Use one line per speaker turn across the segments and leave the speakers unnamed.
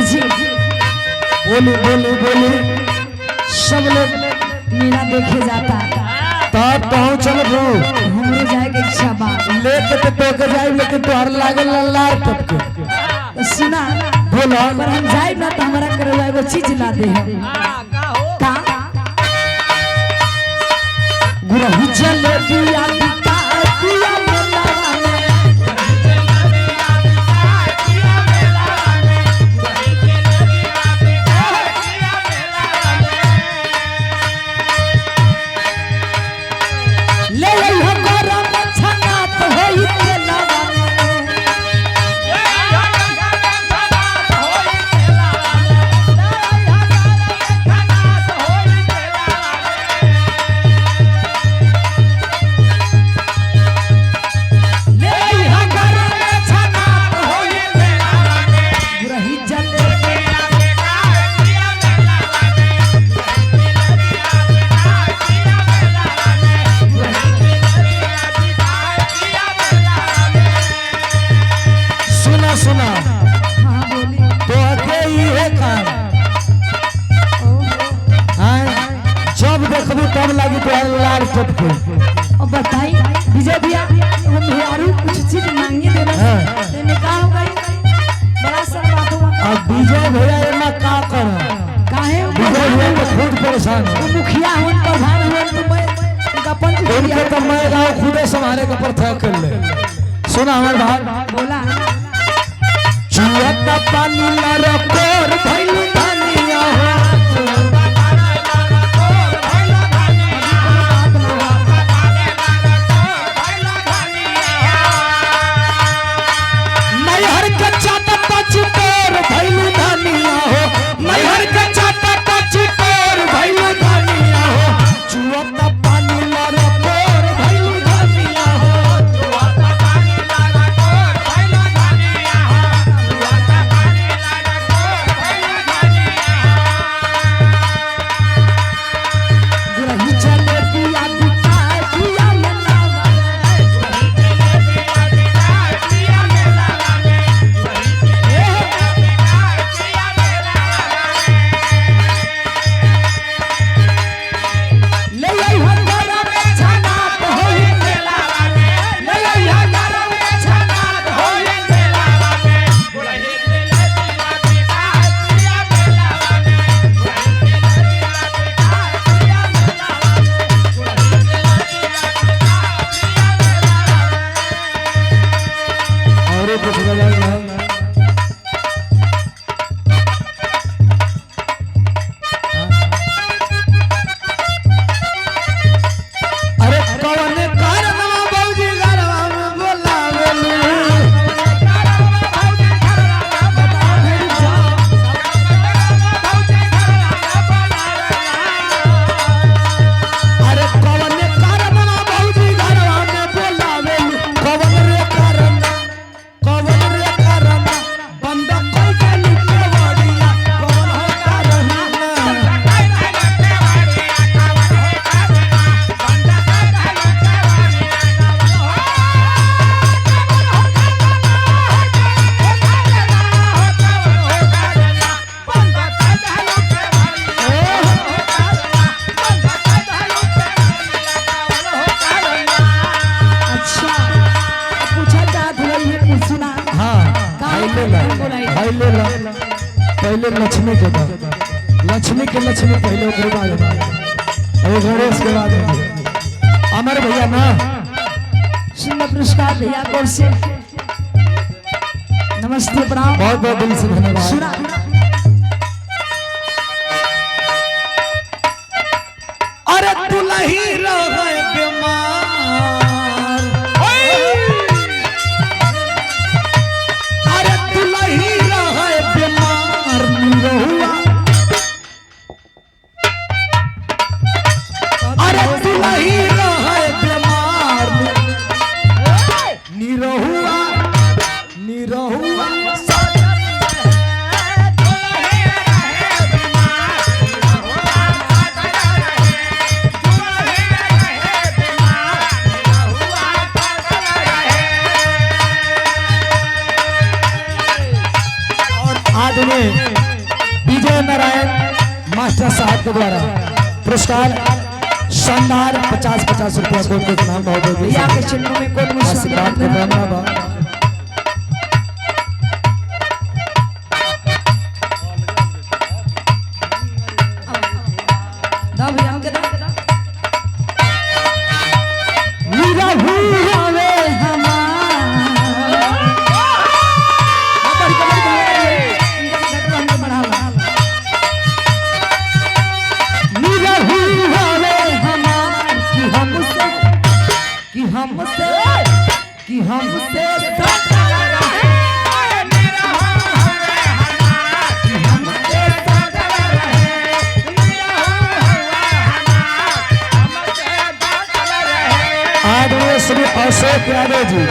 जी
बोली बोली बोली
सब लोग मेला देखे जाता
तब कहूँ चल रू
हमरे जाए के इच्छा बा
लेके तो टोके जाए लेकिन तोहर लागल लाल टपके
तो सुना
बोलो
अगर हम जाए ना तो हमारा करवा एगो चीज ला दे का गुरहु चले दिया पिता पिया मेला ले हमरा छना तो होई मेला
सुना
हां बोली
तो अके ये काम जब देखबू तब लगी तो लाल टपके
और बताई विजय भैया हम यारू कुछ चीज मांगे देना
हाँ।
तेने का हो गई बड़ा सर बात हुआ
अब विजय भैया एमा का कर
काहे
विजय भैया तो खुद परेशान है
वो मुखिया हुन प्रधान हुन तो मैं उनका पंच
उनके तो मैं गाँव खुदे संभाले के पर थक कर ले सुना हमारे भाई
बोला
चुअता पानी लरकोर भइल धनिया मैहर के चाटा पचकोर भइल धनिया हो मैहर के चाटा पचकोर भइल धनिया हो चुअता पानी लरकोर भइल धनिया हो चुअता पानी लरकोर भइल धनिया हो
गुरही चले पिया पिता पिया मेला ले आई हमरा में छना तो होई मेला ले आई हमरा में छना तो होई मेला
और कुछ गलत नहीं अरे कौन कारवा बौजी गरवा में बोलावेलू अरे कौन कारवा बौजी गरवा में बोलावेलू कौन रे कारण बंद कोई के लिखे वाड़िया कौन हो कारण
अच्छा पूछा चाहत रही है कुछ सुना
हाँ पहले लक्ष्मी के बाद लक्ष्मी पहले ओकरे बाद अरे गणेश के बाद अमर भैया ना
सुंदर पुरस्कार भैया को से नमस्ते प्रणाम
बहुत बहुत दिल से धन्यवाद
सुना
अरे दुलही रहे बीमार अरे दुलही रहे बीमार निरहुआ अरे दुलही रहे बीमार निरहुआ निरहुआ विजय नारायण मास्टर साहब के द्वारा पुरस्कार शानदार 50-50 रुपया को नाम बहुत
भैया के चिन्हों में कौन
आशीर्वाद के बनना बा
दा भैया हमके दा
मीरा हुआवे हमार
बड़ी हमके बढ़ावा
मीरा हुआवे हमार कि हमसे आदरणीय श्री अशोक यादव जी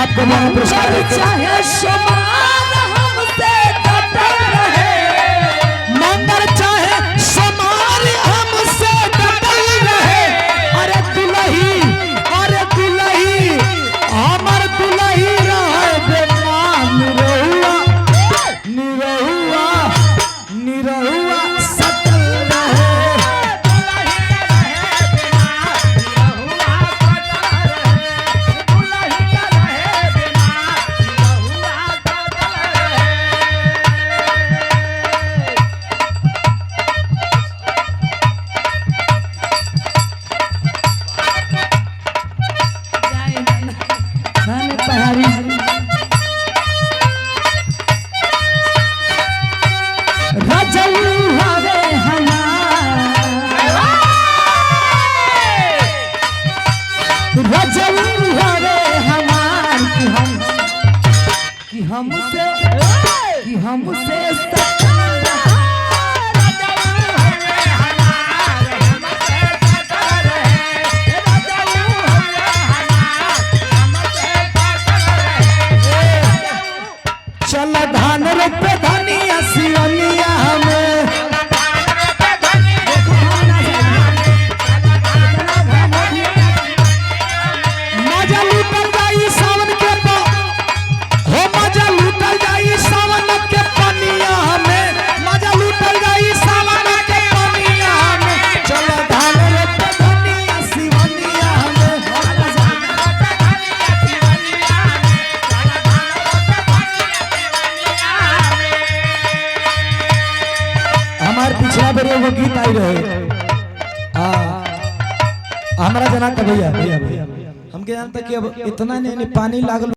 आपको मैं पुरस्कार देते हैं।
चाहे शुमार हमसे डटल रहे
मंगल चाहे समार हमसे डटल रहे अरे दुलही हमर दुलही रहे बेमान निरहुआ सटल रहे हमसे चल धान रोपे धनिया सिवनिया हमें मजा लूटल जाई सावन के हो मजा लूटल जाई सावन के पनिया हमें मजा लूटल जाई सावन के पनिया हमें चल धान रोपे धनिया सिवनिया हमें हमार पिछला बेर एगो गीत आई रहे हमारा जना का भैया हमके जानता कि अब इतना नहीं पानी लागल